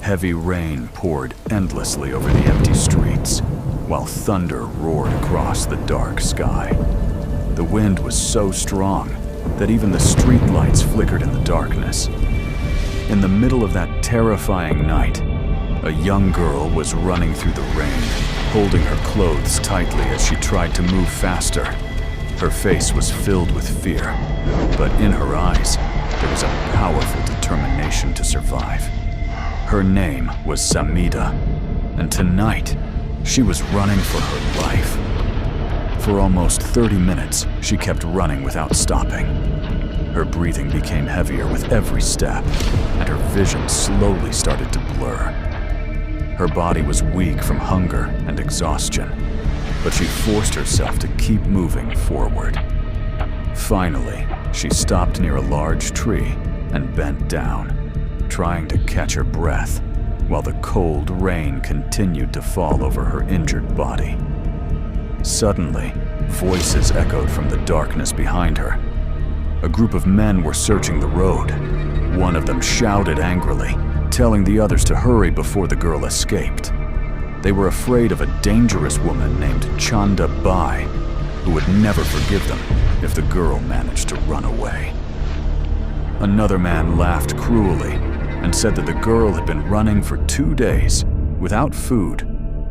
Heavy rain poured endlessly over the empty streets, while thunder roared across the dark sky. The wind was so strong that even the streetlights flickered in the darkness. In the middle of that terrifying night, a young girl was running through the rain, holding her clothes tightly as she tried to move faster. Her face was filled with fear, but in her eyes, there was a powerful determination to survive. Her name was Samidha, and tonight, she was running for her life. For almost 30 minutes, she kept running without stopping. Her breathing became heavier with every step, and her vision slowly started to blur. Her body was weak from hunger and exhaustion, but she forced herself to keep moving forward. Finally, she stopped near a large tree and bent down, trying to catch her breath, while the cold rain continued to fall over her injured body. Suddenly, voices echoed from the darkness behind her. A group of men were searching the road. One of them shouted angrily, telling the others to hurry before the girl escaped. They were afraid of a dangerous woman named Chanda Bai, who would never forgive them if the girl managed to run away. Another man laughed cruelly and said that the girl had been running for 2 days without food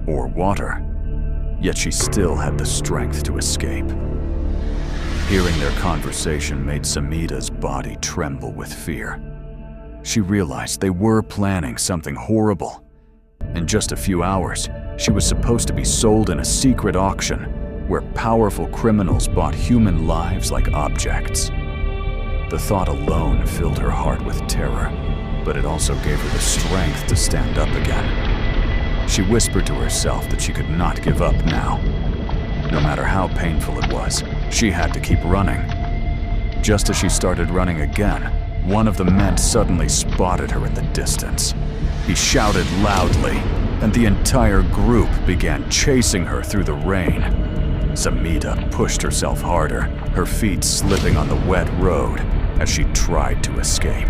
or water, yet she still had the strength to escape. Hearing their conversation made Samidha's body tremble with fear. She realized they were planning something horrible. In just a few hours, she was supposed to be sold in a secret auction where powerful criminals bought human lives like objects. The thought alone filled her heart with terror, but it also gave her the strength to stand up again. She whispered to herself that she could not give up now. No matter how painful it was, she had to keep running. Just as she started running again, one of the men suddenly spotted her in the distance. He shouted loudly, and the entire group began chasing her through the rain. Samidha pushed herself harder, her feet slipping on the wet road as she tried to escape.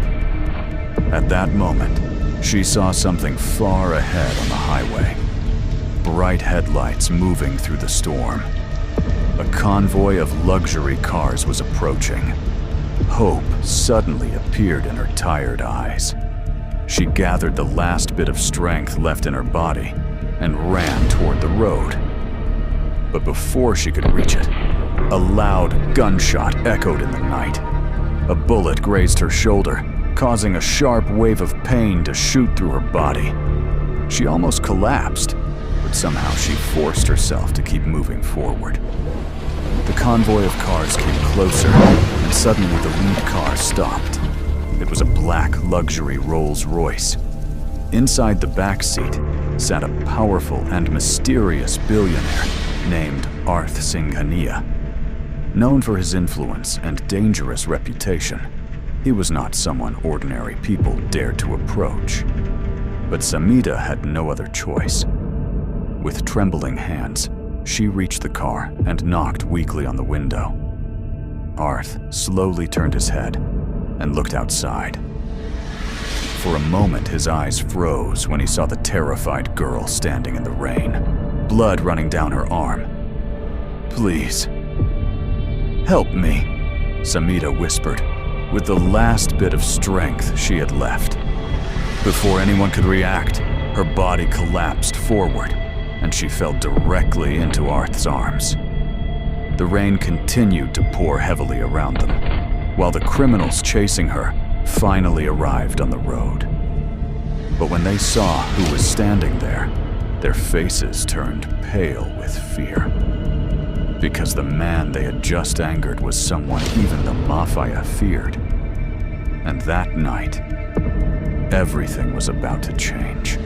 At that moment, she saw something far ahead on the highway. Bright headlights moving through the storm. A convoy of luxury cars was approaching. Hope suddenly appeared in her tired eyes. She gathered the last bit of strength left in her body and ran toward the road. But before she could reach it, a loud gunshot echoed in the night. A bullet grazed her shoulder, causing a sharp wave of pain to shoot through her body. She almost collapsed, but somehow she forced herself to keep moving forward. The convoy of cars came closer, and suddenly the lead car stopped. It was a black luxury Rolls-Royce. Inside the back seat sat a powerful and mysterious billionaire named Arth Singhania. Known for his influence and dangerous reputation, he was not someone ordinary people dared to approach. But Samidha had no other choice. With trembling hands, she reached the car and knocked weakly on the window. Arth slowly turned his head and looked outside. For a moment, his eyes froze when he saw the terrified girl standing in the rain, blood running down her arm. "Please, help me," Samidha whispered, with the last bit of strength she had left. Before anyone could react, her body collapsed forward, and she fell directly into Arth's arms. The rain continued to pour heavily around them, while the criminals chasing her finally arrived on the road. But when they saw who was standing there, their faces turned pale with fear. Because the man they had just angered was someone even the MAFIA feared. And that night, everything was about to change.